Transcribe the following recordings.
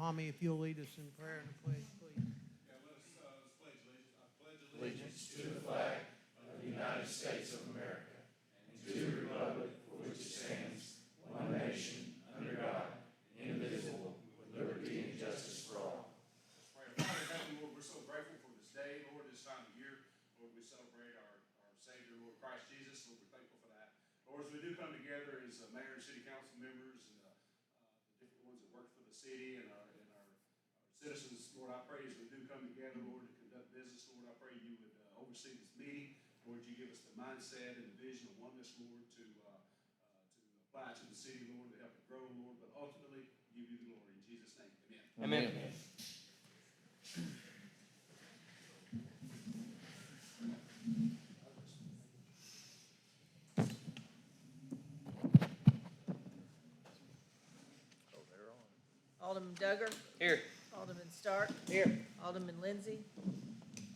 Tommy, if you'll lead us in prayer and a pledge, please. Yeah, let's pledge allegiance. I pledge allegiance to the flag of the United States of America and to the republic for which it stands, one nation, under God, indivisible, with liberty and justice for all. Let's pray. Father in heaven, Lord, we're so grateful for this day, Lord, this time of year. Lord, we celebrate our Savior, Lord Christ Jesus. Lord, we're thankful for that. Lord, as we do come together as mayor and city council members and the different ones that work for the city and our citizens, Lord, I pray as we do come together, Lord, to conduct business, Lord, I pray you would oversee this meeting. Lord, you give us the mindset and the vision of oneness, Lord, to apply to the city, Lord, to help it grow, Lord, but ultimately give you the glory. In Jesus' name, amen. Amen. Alderman Duggar. Here. Alderman Stark. Here. Alderman Lindsay.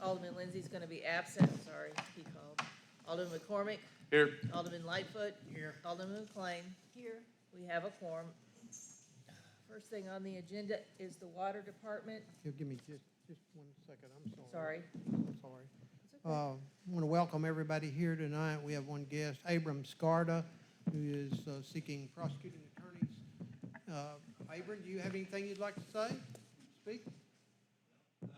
Alderman Lindsay's going to be absent. Sorry, he called. Alderman McCormick. Here. Alderman Lightfoot. Here. Alderman McLean. Here. We have a quorum. First thing on the agenda is the Water Department. You'll give me just 1 second, I'm sorry. Sorry. I'm sorry. It's okay. I want to welcome everybody here tonight. We have one guest, Abram Scarda, who is seeking prosecuting attorneys. Abram, do you have anything you'd like to say? Speak. Not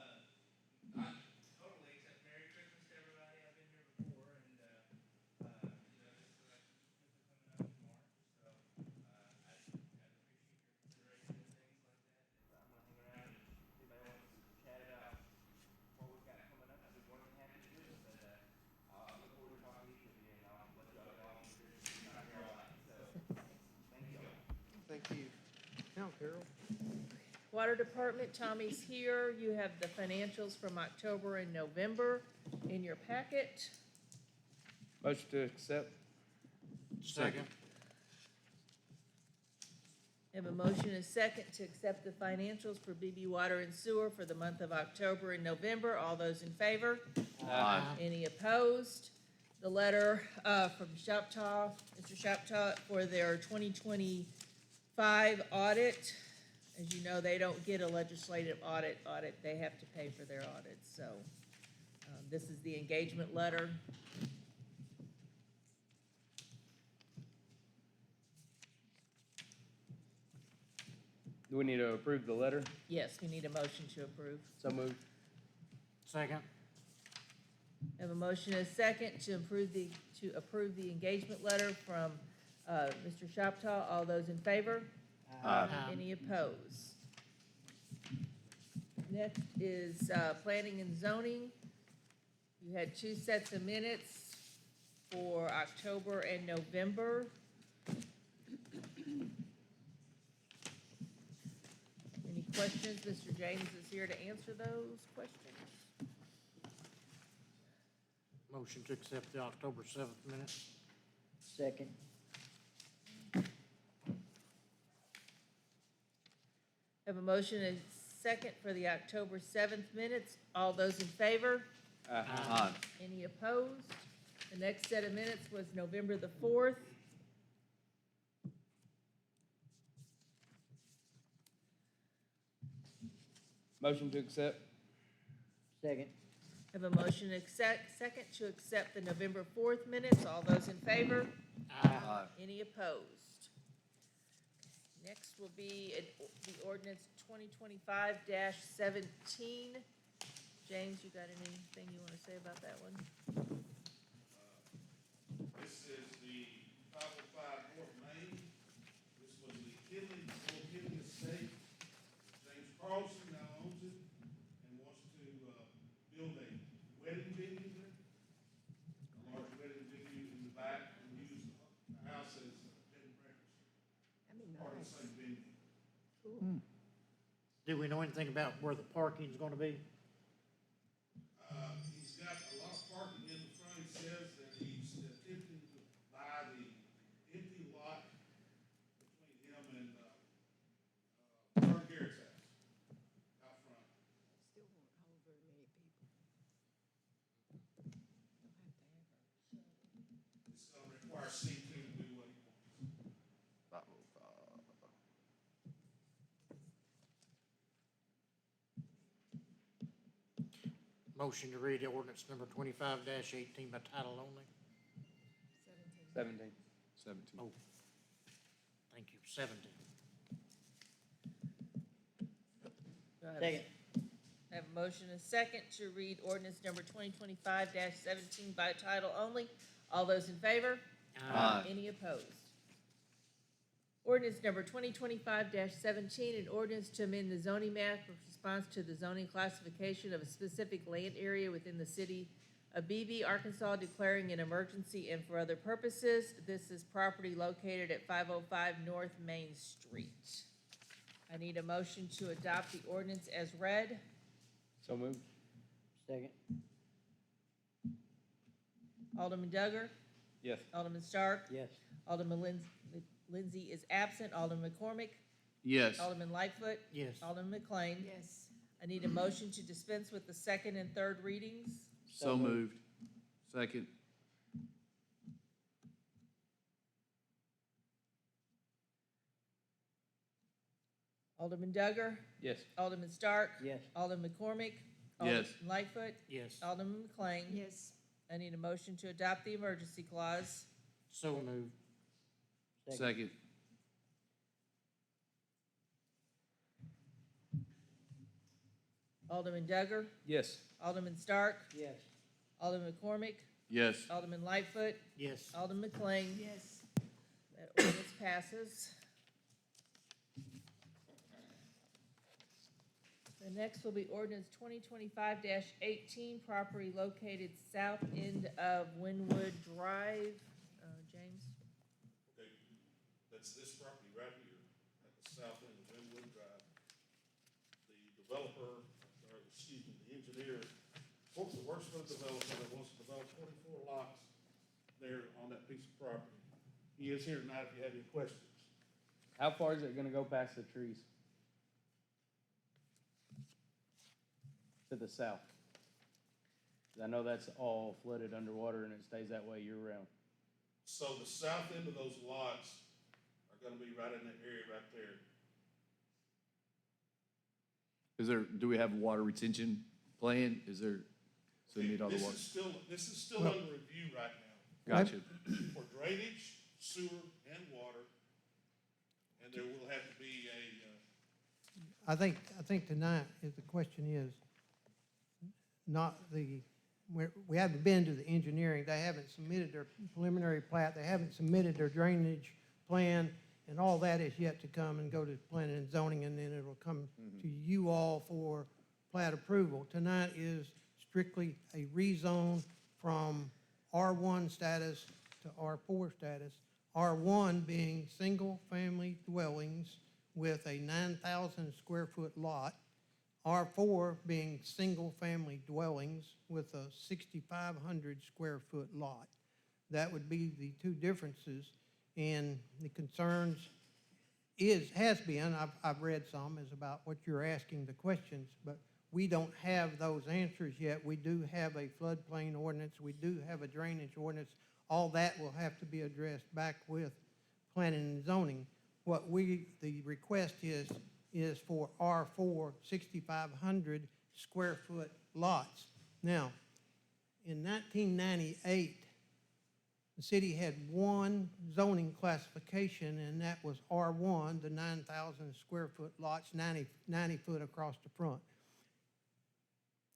totally, except Merry Christmas to everybody. I've been here before, and this election coming up in March, so I'd appreciate your consideration of things like that. I'm gonna hang around and if anybody wants to chat about what we've got coming up, I'd be more than happy to do it. But I look forward to talking to each of you, and I'll let you all go off and Christmas not here all night. So thank you all. Thank you. Now, Carol. Water Department, Tommy's here. You have the financials from October and November in your packet. Motion to accept. Second. Have a motion and a second to accept the financials for Beebe Water and Sewer for the month of October and November. All those in favor? Aye. Any opposed? The letter from Shoptaw, Mr. Shoptaw, for their 2025 audit. As you know, they don't get a legislative audit. They have to pay for their audits. So this is the engagement letter. Do we need to approve the letter? Yes, we need a motion to approve. So moved. Second. Have a motion and a second to approve the engagement letter from Mr. Shoptaw. All those in favor? Aye. Any opposed? Next is planning and zoning. You had 2 sets of minutes for October and November. Any questions? Mr. James is here to answer those questions. Motion to accept the October 7th minutes. Second. Have a motion and a second for the October 7th minutes. All those in favor? Aye. Any opposed? The next set of minutes was November the 4th. Motion to accept. Second. Have a motion and a second to accept the November 4th minutes. All those in favor? Aye. Any opposed? Next will be the ordinance 2025-17. James, you got anything you want to say about that one? This is the 505 North Main. This was the Killing estate. James Carlson now owns it and wants to build a wedding venue there. A large wedding venue in the back and use the house as a bed and breakfast. Part of the same venue. Do we know anything about where the parking's gonna be? He's got a lot of parking in the front. He says that he's attempting to buy the empty lot between him and Herb Garrett's house out front. Still won't hold very many people. They'll have to have her. It's gonna require C2 to do what he wants. Motion to read ordinance number 25-18 by title only. 17. 17. Oh, thank you, 17. Do I have a- Second. I have a motion and a second to read ordinance number 2025-17 by title only. All those in favor? Aye. Any opposed? Ordinance number 2025-17, an ordinance to amend the zoning map in response to the zoning classification of a specific land area within the city of Beebe, Arkansas, declaring an emergency and for other purposes. This is property located at 505 North Main Street. I need a motion to adopt the ordinance as read. So moved. Second. Alderman Duggar? Yes. Alderman Stark? Yes. Alderman Lindsay is absent. Alderman McCormick? Yes. Alderman Lightfoot? Yes. Alderman McLean? Yes. I need a motion to dispense with the second and third readings. So moved. Second. Alderman Duggar? Yes. Alderman Stark? Yes. Alderman McCormick? Yes. Alderman Lightfoot? Yes. Alderman McLean? Yes. I need a motion to adopt the emergency clause. So moved. Second. Alderman Duggar? Yes. Alderman Stark? Yes. Alderman McCormick? Yes. Alderman Lightfoot? Yes. Alderman McLean? Yes. That ordinance passes. The next will be ordinance 2025-18, property located south end of Winwood Drive. James? Okay, that's this property right here at the south end of Winwood Drive. The developer, or excuse me, the engineer, works for the developer that wants to develop 24 lots there on that piece of property. He is here tonight if you have any questions. How far is it gonna go past the trees? To the south? 'Cause I know that's all flooded underwater and it stays that way year round. So the south end of those lots are gonna be right in that area right there. Is there, do we have a water retention plan? Is there, so we need all the water? This is still Well- under review right now Gotcha. for drainage, sewer, and water. And there will have to be I think tonight is the question is not the, we haven't been to the engineering. They haven't submitted their preliminary plat. They haven't submitted their drainage plan, and all that is yet to come and go to planning and zoning, and then it'll come to you all for plat approval. Tonight is strictly a rezone from R1 status to R4 status. R1 being single-family dwellings with a 9,000 square foot lot. R4 being single-family dwellings with a 6,500 square foot lot. That would be the two differences. And the concerns has been, I've read some, is about what you're asking the questions, but we don't have those answers yet. We do have a floodplain ordinance. We do have a drainage ordinance. All that will have to be addressed back with planning and zoning. What the request is for R4 6,500 square foot lots. Now, in 1998, the city had one zoning classification, and that was R1, the 9,000 square foot lots, 90 foot across the front.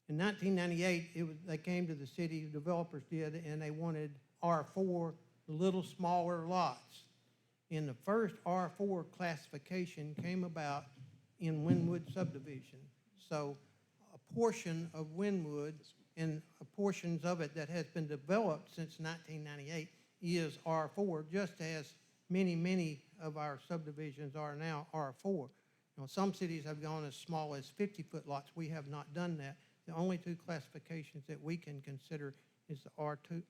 In 1998, they came to the city, developers did, and they wanted R4, little smaller lots. And the first R4 classification came about in Winwood subdivision. So a portion of Winwood and portions of it that has been developed since 1998 is R4, just as many of our subdivisions are now R4. You know, some cities have gone as small as 50-foot lots. We have not done that. The only two classifications that we can consider is the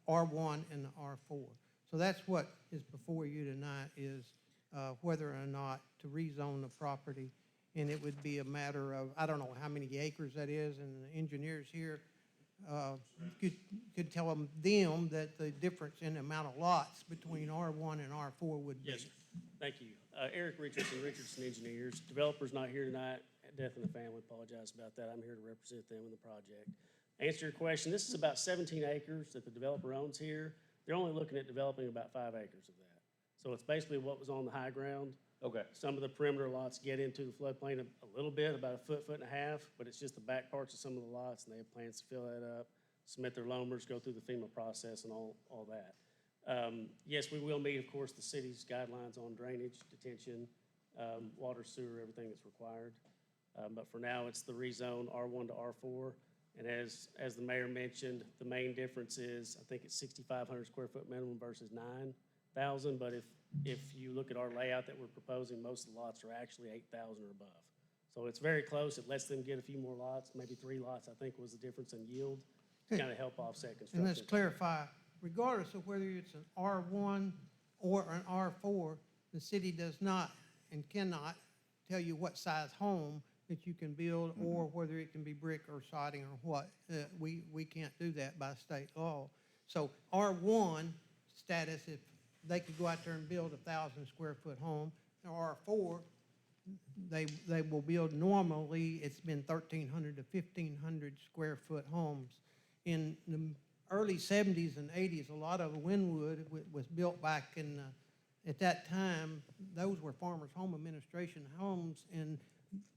R1 and the R4. So that's what is before you tonight, is whether or not to rezone the property. And it would be a matter of, I don't know how many acres that is, and the engineers here could tell them that the difference in the amount of lots between R1 and R4 would be. Yes, sir. Thank you. Eric Richardson, Richardson Engineers. Developer's not here tonight. Death in the family, apologize about that. I'm here to represent them in the project. Answer your question, this is about 17 acres that the developer owns here. They're only looking at developing about 5 acres of that. So it's basically what was on the high ground. Okay. Some of the perimeter lots get into the floodplain a little bit, about a foot, foot and a half, but it's just the back parts of some of the lots, and they have plans to fill that up, submit their loamers, go through the FEMA process and all that. Yes, we will meet, of course, the city's guidelines on drainage, detention, water, sewer, everything that's required. But for now, it's the rezone R1 to R4. And as the mayor mentioned, the main difference is, I think it's 6,500 square foot minimum versus 9,000. But if you look at our layout that we're proposing, most of the lots are actually 8,000 or above. So it's very close. It lets them get a few more lots, maybe 3 lots, I think was the difference in yield, to kind of help offset construction. And let's clarify, regardless of whether it's an R1 or an R4, the city does not and cannot tell you what size home that you can build or whether it can be brick or siding or what. We can't do that by state law. So R1 status, if they could go out there and build 1,000 square foot home, or R4, they will build normally, it's been 1,300 to 1,500 square foot homes. In the early 70s and 80s, a lot of Wynwood was built back in, at that time, those were Farmers Home Administration homes, and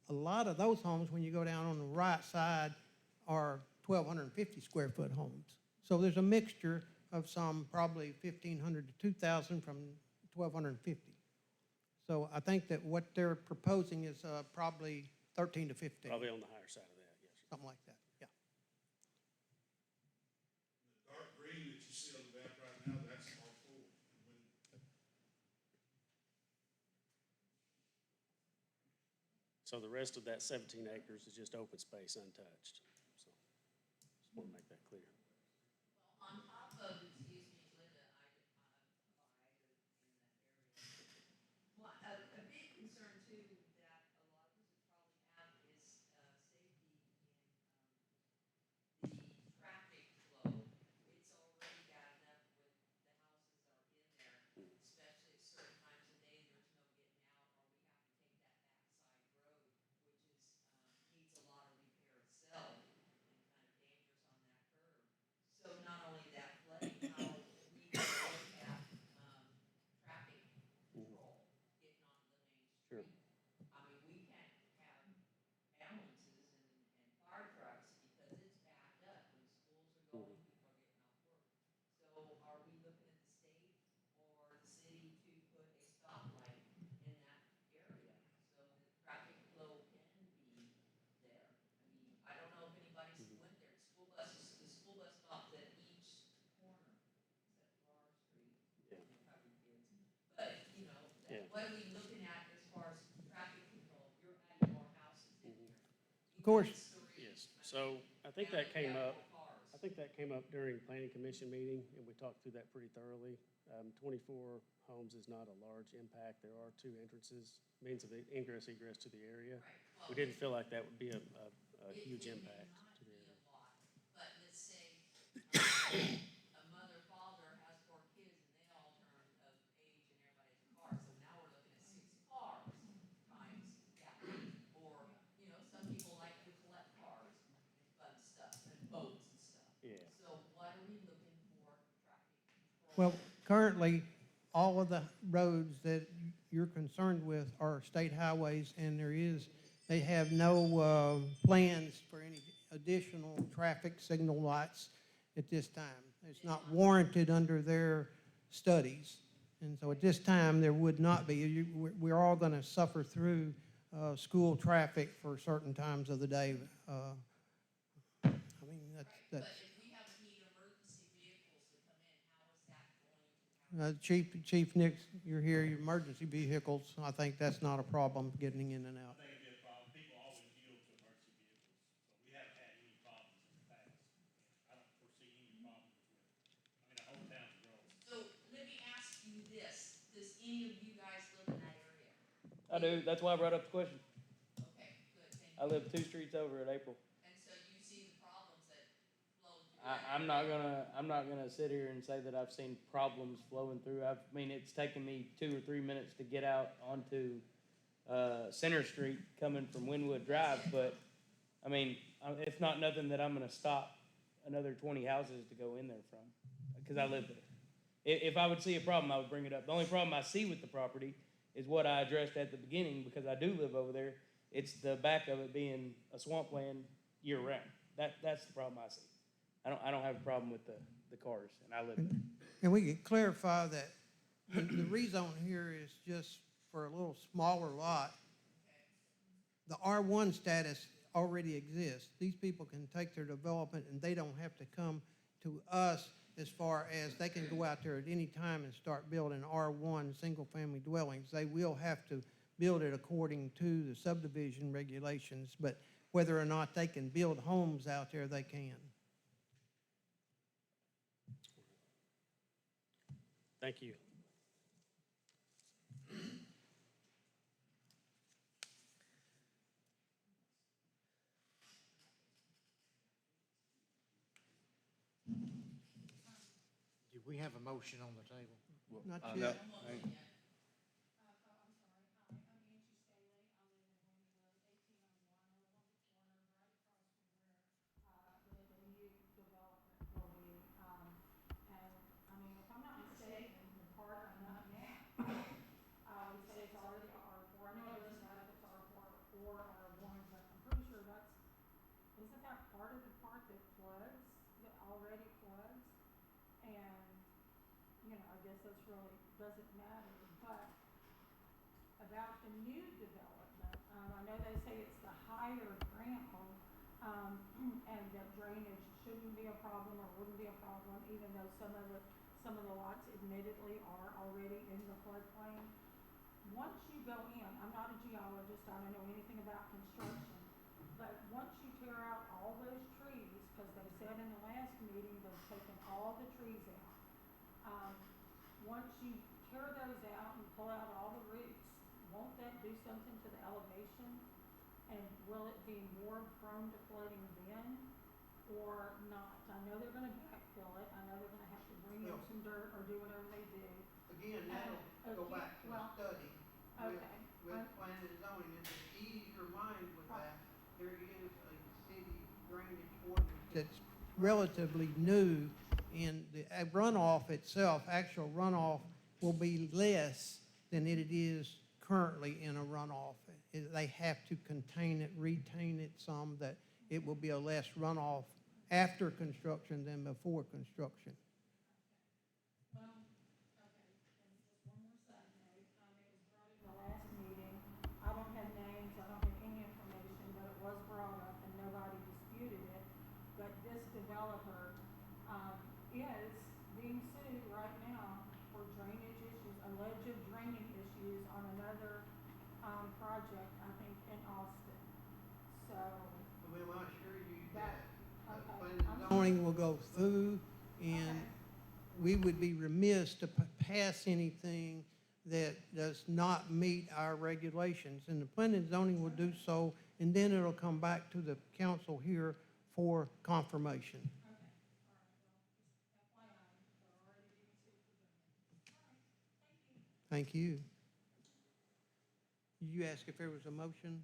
a lot of those homes, when you go down on the right side, are 1,250 square foot homes. So there's a mixture of some probably 1,500 to 2,000 from 1,250. So I think that what they're proposing is probably 13 to 15. Probably on the higher side of that, yes, sir. Something like that, yeah. The dark green that you see on the map right now, that's R4. So the rest of that 17 acres is just open space untouched. So just want to make that clear. On top of, excuse me, Linda, a big concern too that a lot of us probably have is safety in the traffic flow. It's already bad enough with the houses are in there, especially at certain times of day, there's no getting out, or we have to take that backside road, which is, needs a lot of repair itself and kind of dangerous on that curve. So not only that flooding, how we can look at, traffic control, getting onto the main Sure. street. I mean, we can't have ambulances and fire trucks because it's backed up when schools are going, people are getting off work. So are we looking at the state or the city to put a stoplight in that area so that traffic flow can be there? I mean, I don't know if anybody's went there. The school bus stops at each corner, except for our street, Yeah. and probably kids. But, you know, Yeah. what are we looking at as far as traffic control? You're adding more houses in here. Of course. Yes, so I think that came up. I think that came up during planning commission meeting, and we talked through that pretty thoroughly. 24 homes is not a large impact. There are 2 entrances, means of ingress, egress to the area. We didn't feel like that would be a huge impact to the area. But let's say a mother, father has 4 kids and they all turn of age and everybody has a car. So now we're looking at 6 cars times that. Or, you know, some people like to collect cars and fun stuff and boats and stuff. Yeah. So what are we looking for traffic control? Well, currently, all of the roads that you're concerned with are state highways, and they have no plans for any additional traffic signal lights at this time. It's not warranted under their studies. And so at this time, there would not be. We're all going to suffer through school traffic for certain times of the day. I mean, that's. But if we have need emergency vehicles to come in, how is that going to happen? Chief Nix, you're here, your emergency vehicles, I think that's not a problem getting in and out. I think it'd be a problem. People always yield to emergency vehicles, so we haven't had any problems in the past. And I don't foresee any problems with, our whole town's growing. So let me ask you this, does any of you guys live in that area? I do, that's why I brought up the question. Okay, good, thank I you. live 2 streets over at April. And so you see the problems that flow through that I'm not gonna sit here and say that I've seen problems flowing through. I mean, it's taken me 2 or 3 minutes to get out onto Center Street coming from Wynwood Drive, but I mean, it's not nothing that I'm gonna stop another 20 houses to go in there from, because I live there. If I would see a problem, I would bring it up. The only problem I see with the property is what I addressed at the beginning, because I do live over there. It's the back of it being a swampland year-round. That's the problem I see. I don't have a problem with the cars, and I live there. And we could clarify that the rezone here is just for a little smaller lot. The R1 status already exists. These people can take their development and they don't have to come to us as far as they can go out there at any time and start building R1 single-family dwellings. They will have to build it according to the subdivision regulations, but whether or not they can build homes out there, they can. Thank you. Do we have a motion on the table? Not I yet. know. I'm sorry. Hi, I'm Angie Staley. I live in Wynwood, 1801 on the corner, right across from where the new development will be. And, I mean, if I'm not mistaken, the part I'm not now, I would say it's already R4. I know it doesn't matter if it's R4 or R1, but I'm pretty sure isn't that part of the part that floods, that already floods? And, you know, I guess that's really, doesn't matter, but about the new development, I know they say it's the higher ground, and that drainage shouldn't be a problem or wouldn't be a problem, even though some of the lots admittedly are already in the floodplain. Once you go in, I'm not a geologist, I don't know anything about construction, but once you tear out all those trees, because they said in the last meeting they've taken all the trees out. Once you tear those out and pull out all the roots, won't that do something to the elevation? And will it be more prone to flooding then or not? I know they're gonna backfill it, I know they're gonna have to bring in some dirt or do whatever they do. Again, that'll go back to a study Okay. with planning and zoning, and to ease your mind with that, there is a city drainage ordinance that's relatively new, and the runoff itself, actual runoff, will be less than it is currently in a runoff. They have to contain it, retain it some, that it will be a less runoff after construction than before construction. Well, okay, and just one more side note, it was brought in the last meeting, I don't have names, I don't have any information, but it was brought up and nobody disputed it. But this developer, is being sued right now for drainage issues, alleged draining issues on another, project, I think, in Austin. So, Well, I assure you that, that okay. planning and zoning will go through, and we would be remiss to pass anything that does not meet our regulations. And the planning and zoning will do so, and then it'll come back to the council here for confirmation. Thank you. You asked if there was a motion?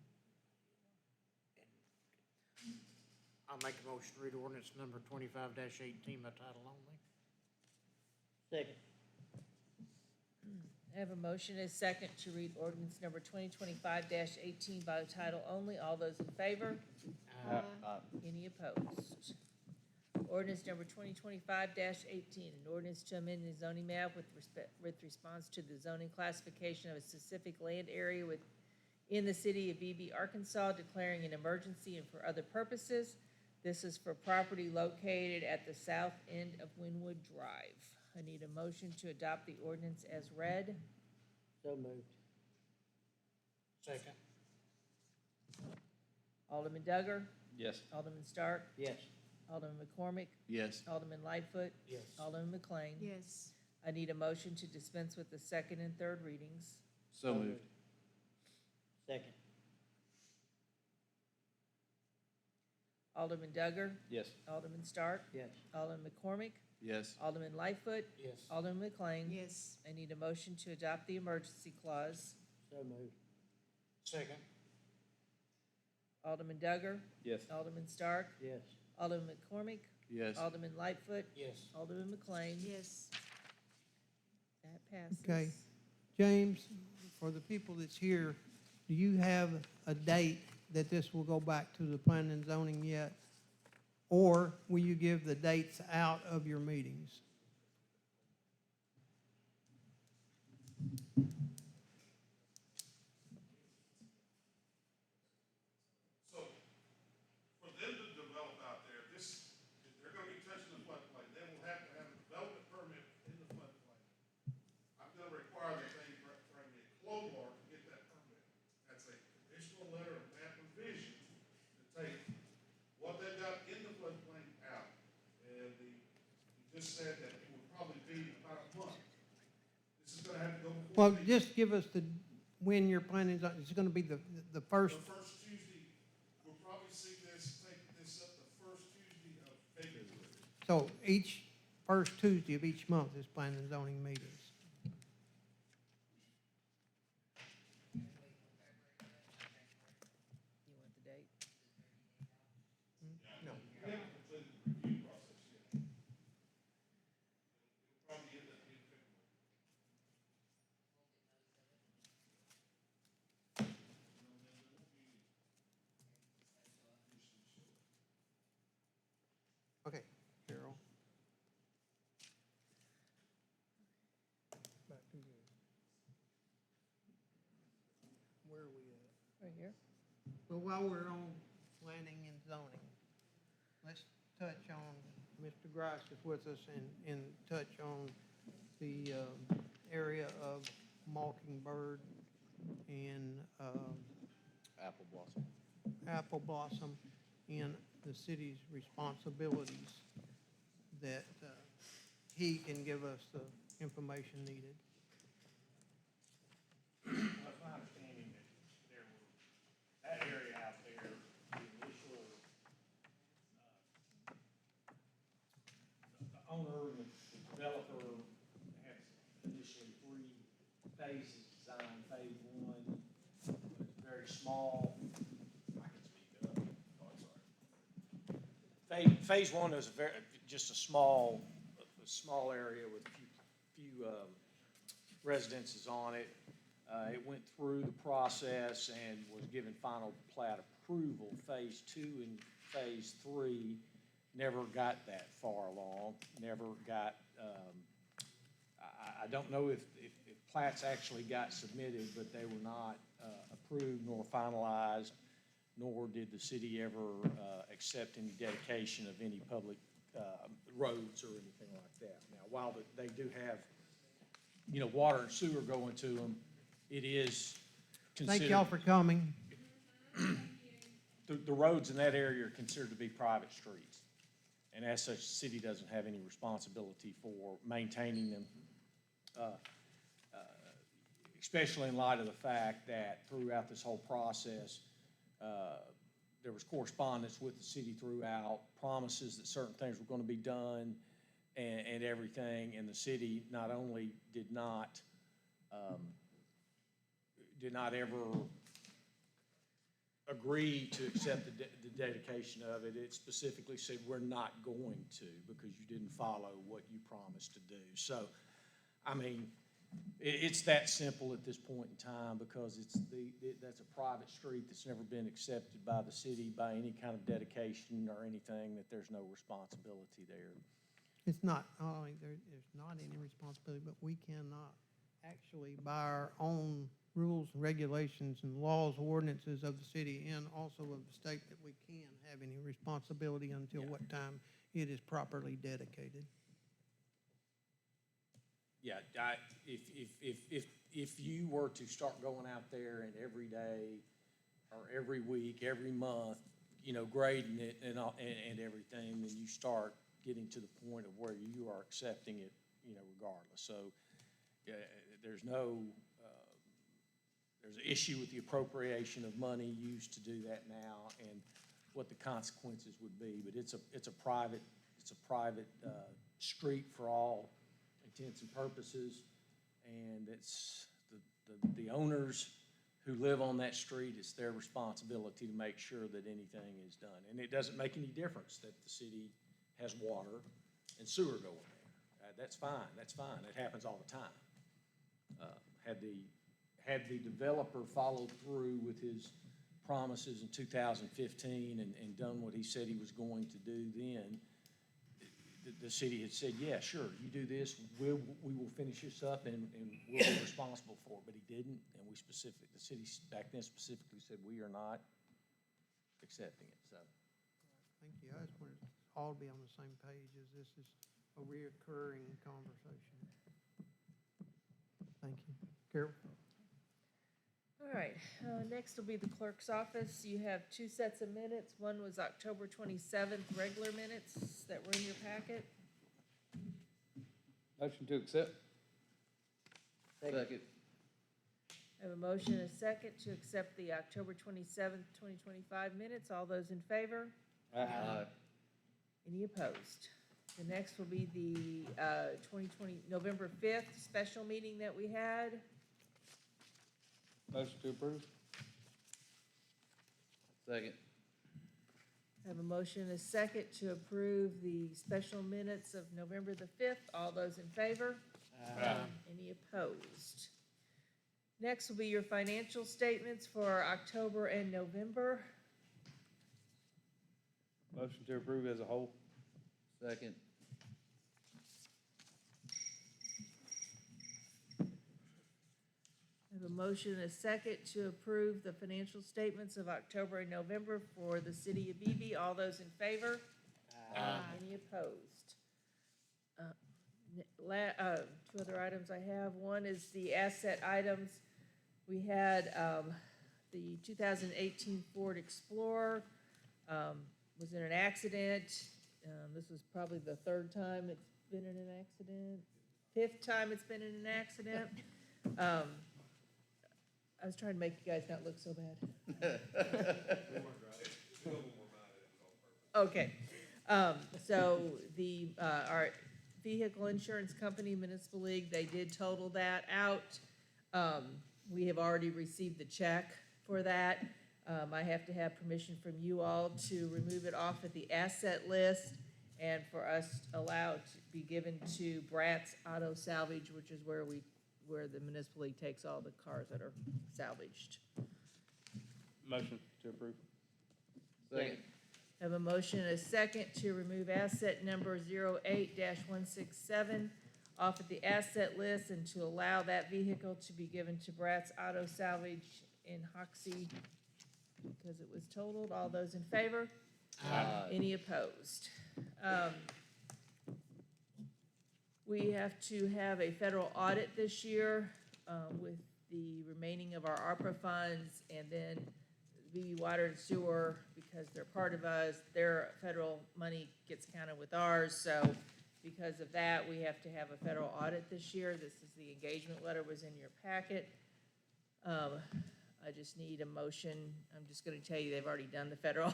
I'll make a motion to read ordinance number 25-18 by title only. Second. I have a motion and a second to read ordinance number 2025-18 by title only. All those in favor? Any opposed? Ordinance number 2025-18, an ordinance to amend the zoning map with response to the zoning classification of a specific land area in the city of Beebe, Arkansas, declaring an emergency and for other purposes. This is for property located at the south end of Wynwood Drive. I need a motion to adopt the ordinance as read. So moved. Second. Alderman Duggar? Yes. Alderman Stark? Yes. Alderman McCormick? Yes. Alderman Lightfoot? Yes. Alderman McLean? Yes. I need a motion to dispense with the second and third readings. So moved. Second. Alderman Duggar? Yes. Alderman Stark? Yes. Alderman McCormick? Yes. Alderman Lightfoot? Yes. Alderman McLean? Yes. I need a motion to adopt the emergency clause. So moved. Second. Alderman Duggar? Yes. Alderman Stark? Yes. Alderman McCormick? Yes. Alderman Lightfoot. Yes. Alderman McLean. Yes. That passes. Okay. James, for the people that's here, do you have a date that this will go back to the planning and zoning yet? Or will you give the dates out of your meetings? So, for them to develop out there, this, if they're gonna be touching the floodplain, they will have to have a development permit in the floodplain. I'm gonna require that they bring a closure to get that permit. That's a conditional letter of map revision to take what they've got in the floodplain out. And you just said that it would probably be about a month. This is gonna have to go before. Well, just give us when you're planning, it's gonna be the first, The first Tuesday, we'll probably see this, take this up the first Tuesday of February. so each first Tuesday of each month is planning and zoning meetings. You want the date? No. We haven't completed the review process yet. It'll probably end up being February. Okay, Carol. Back to you. Where are we at? Right here. Well, while we're on planning and zoning, let's touch on, Mr. Grice is with us and touch on the area of Mockingbird and Apple blossom. Apple Blossom and the city's responsibilities that he can give us the information needed. It's my understanding that there were, that area out there, the initial, the owner, the developer had initially 3 phases designed. Phase 1 was very small. I can speak up. Oh, I'm sorry. Phase 1 was just a small area with a few residences on it. It went through the process and was given final plat approval. Phase 2 and Phase 3 never got that far along, never got, I don't know if plats actually got submitted, but they were not approved nor finalized, nor did the city ever accept any dedication of any public roads or anything like that. Now, while they do have, water and sewer going to them, it is considered. Thank y'all for coming. The roads in that area are considered to be private streets. And as such, the city doesn't have any responsibility for maintaining them, especially in light of the fact that throughout this whole process, there was correspondence with the city throughout, promises that certain things were going to be done and everything, and the city not only did not ever agree to accept the dedication of it. It specifically said, we're not going to, because you didn't follow what you promised to do. So, I mean, it's that simple at this point in time, because that's a private street that's never been accepted by the city by any kind of dedication or anything, that there's no responsibility there. It's not, only there's not any responsibility, but we cannot actually, by our own rules and regulations and laws, ordinances of the city and also of the state, that we can have any responsibility until what time it is properly dedicated. Yeah, if you were to start going out there and every day or every week, every month, grading it and everything, then you start getting to the point of where you are accepting it, regardless. So there's an issue with the appropriation of money used to do that now and what the consequences would be. But it's a private street for all intents and purposes, and it's the owners who live on that street. It's their responsibility to make sure that anything is done, and it doesn't make any difference that the city has water and sewer going there. That's fine, it happens all the time. Had the developer followed through with his promises in 2015 and done what he said he was going to do then, the city had said, yeah, sure, you do this, we will finish this up and we'll be responsible for it, but he didn't, and the city back then specifically said, we are not accepting it, so. Thank you. I just wanted us all to be on the same page as this is a reoccurring conversation. Thank you. Carol? All right, next will be the clerk's office. You have two sets of minutes. One was October 27th, regular minutes that were in your packet. Motion to accept. Second. I have a motion and a second to accept the October 27th, 2025 minutes. All those in favor? Aye. Any opposed? The next will be the 2020, November 5th special meeting that we had. Motion to approve. Second. I have a motion and a second to approve the special minutes of November the 5th. All those in favor? Any opposed? Next will be your financial statements for October and November. Motion to approve as a whole. Second. I have a motion and a second to approve the financial statements of October and November for the city of Beebe. All those in favor? Any opposed? Two other items I have. One is the asset items. We had the 2018 Ford Explorer was in an accident. This was probably the third time it's been in an accident, fifth time it's been in an accident. I was trying to make you guys not look so bad. Okay, so our vehicle insurance company, Municipal League, they did total that out. We have already received the check for that. I have to have permission from you all to remove it off of the asset list and for us allowed to be given to Bratz Auto Salvage, which is where the Municipal League takes all the cars that are salvaged. Motion to approve. Second. I have a motion and a second to remove asset number 08-167 off of the asset list and to allow that vehicle to be given to Bratz Auto Salvage in Hoxie because it was totaled. All those in favor? Any opposed? We have to have a federal audit this year with the remaining of our ARPA funds, and then Beebe Water and Sewer, because they're part of us, their federal money gets counted with ours, so because of that, we have to have a federal audit this year. This is the engagement letter was in your packet. I just need a motion. I'm just gonna tell you, they've already done the federal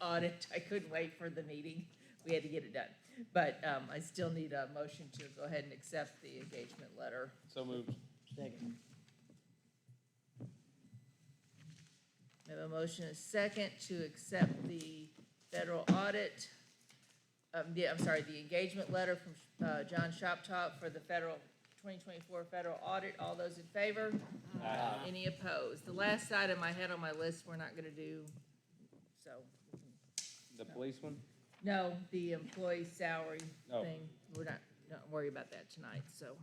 audit. I couldn't wait for the meeting. We had to get it done. But I still need a motion to go ahead and accept the engagement letter. So moved. Second. I have a motion and a second to accept the federal audit. The engagement letter from John Shoptop for the 2024 federal audit. All those in favor? Any opposed? The last item I had on my list we're not gonna do, so. The police one? No, the employee salary Oh. thing, we're not worry about that tonight, so.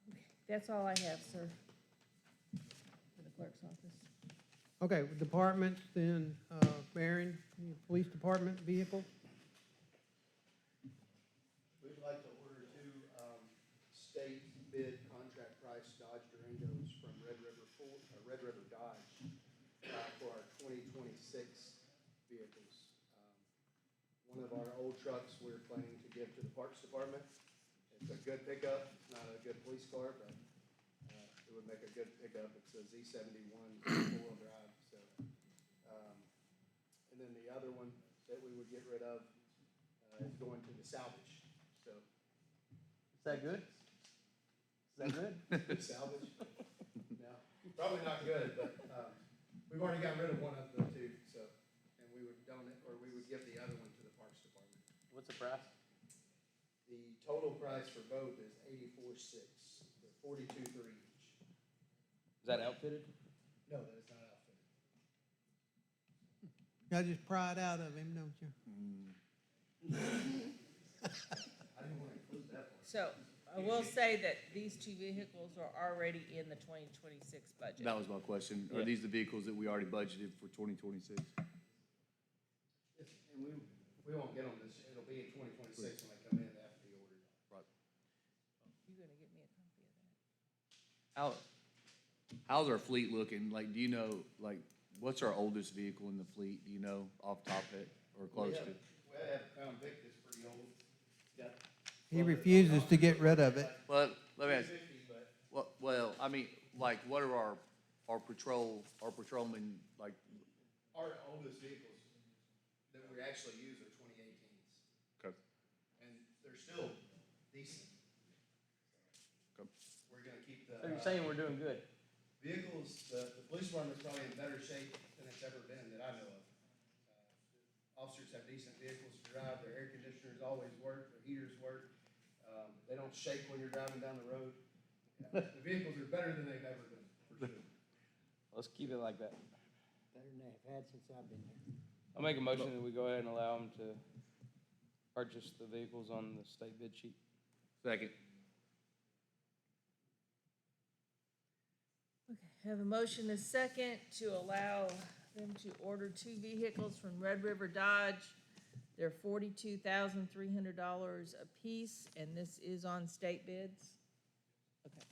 Okay, that's all I have, sir, for the clerk's office. Okay, departments, then, Baron, the police department vehicle. We'd like to order two state bid contract price Dodge Durangos from Red River Dodge for our 2026 vehicles. One of our old trucks we're planning to give to the Parks Department. It's a good pickup. It's not a good police car, but it would make a good pickup. It's a Z71 four-wheel drive. So, and then the other one that we would get rid of is going to the salvage. So, Is that good? Is that good? salvage? No, probably not good, but we've already gotten rid of one of the two. So, and we would donate, or we would give the other one to the Parks Department. What's the price? The total price for both is $84,600. They're $42,300 each. Is that outfitted? No, that is not outfitted. Y'all just pry it out of him, don't you? I didn't want to include that part. So, I will say that these two vehicles are already in the 2026 budget. That was my question. Are Yeah. these the vehicles that we already budgeted for 2026? And we won't get them this, it'll be in 2026 when they come in, they have to be ordered. You gonna get me a copy of that? How's our fleet looking? Like, do you know, like, what's our oldest vehicle in the fleet? Do you know off top of it or close to? We have a Crown Vic that's pretty old. Got He refuses to get rid of it. Well, let me ask, 250, but well, I mean, like, what are our patrolmen, like, our oldest vehicles that we actually use are 2018s. okay, And they're still decent. okay. We're gonna keep the. So you're saying we're doing good? Vehicles, the police department's probably in better shape than it's ever been that I know of. Officers have decent vehicles to drive, their air conditioners always work, their heaters work. They don't shake when you're driving down the road. The vehicles are better than they've ever been, for sure. Let's keep it like that. Better than they've had since I've been there. I'll make a motion that we go ahead and allow them to purchase the vehicles on the state bid sheet. Second. Okay, have a motion and a second to allow them to order two vehicles from Red River Dodge. They're $42,300 apiece, and this is on state bids. Okay,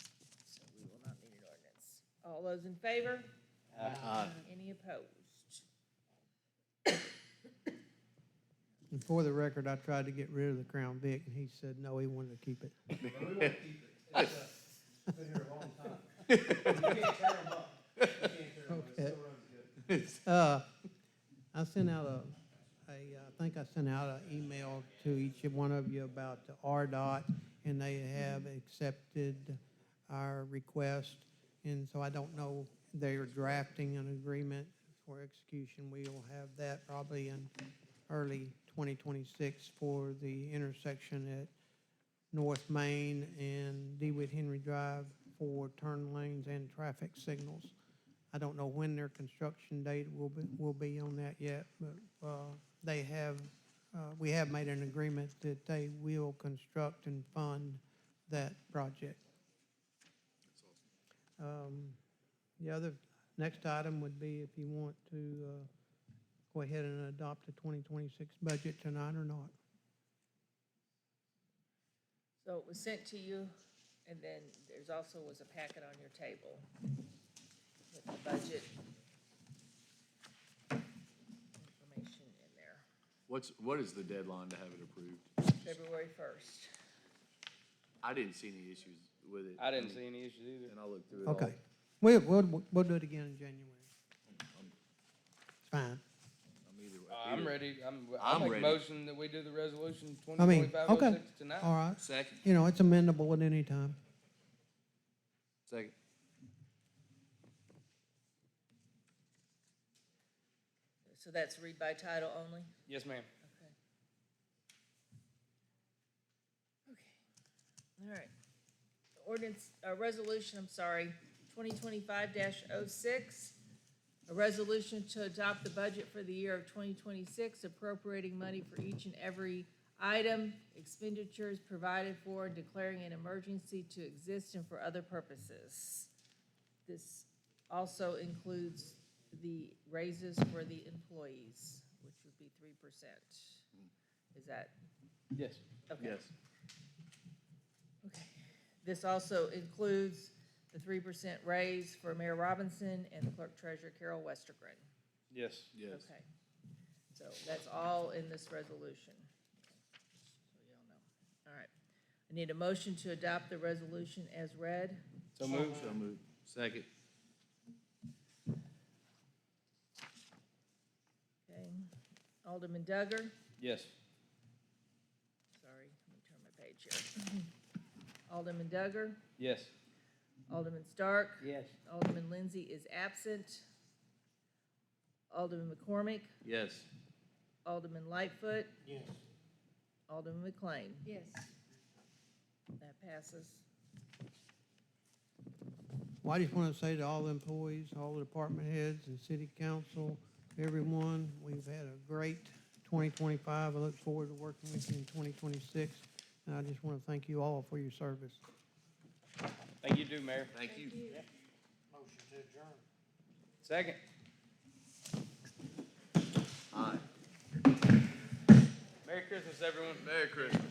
so we will not need an ordinance. All those in favor? Any opposed? And for the record, I tried to get rid of the Crown Vic, and he said, no, he wanted to keep it. But we want to keep it. It's been here a long time. You can't tear them up. You can't tear them up. It still runs good. I sent out I think I sent out an email to each one of you about the RDOT, and they have accepted our request. And so I don't know, they are drafting an agreement for execution. We will have that probably in early 2026 for the intersection at North Main and DeWitt Henry Drive for turn lanes and traffic signals. I don't know when their construction date will be on that yet, but they have, we have made an agreement that they will construct and fund that project. The other, next item would be if you want to go ahead and adopt the 2026 budget tonight or not. So it was sent to you, and then there's also was a packet on your table with the budget information in there, What is the deadline to have it approved? February 1st. I didn't see any issues with it. I didn't see any issues either. And I looked through it all. Okay. We'll do it again in January. It's fine. I'm either way. I'm ready. I'm I'll make a ready. motion that we do the resolution I mean, 2025-06 okay, tonight. all right. Second. You know, it's amendable at any time. Second. So that's read by title only? Yes, ma'am. Okay. Okay, all right. Ordinance, resolution, I'm sorry, 2025-06, a resolution to adopt the budget for the year of 2026, appropriating money for each and every item, expenditures provided for, and declaring an emergency to exist and for other purposes. This also includes the raises for the employees, which would be 3%. Is that, Yes. okay? Yes. Okay. This also includes the 3% raise for Mayor Robinson and the clerk treasurer Carol Westergren. Yes. Yes. Okay. So that's all in this resolution. So y'all know. All right. I need a motion to adopt the resolution as read. So moved. So moved. Second. Okay. Alderman Duggar. Yes. Sorry, let me turn my page here. Alderman Duggar. Yes. Alderman Stark. Yes. Alderman Lindsay is absent. Alderman McCormick. Yes. Alderman Lightfoot. Yes. Alderman McLean. Yes. That passes. Well, I just want to say to all the employees, all the department heads and city council, everyone, we've had a great 2025. I look forward to working with you in 2026. And I just want to thank you all for your service. Thank you, too, Mayor. Thank you. Motion to adjourn. Second. Aye. Merry Christmas, everyone. Merry Christmas.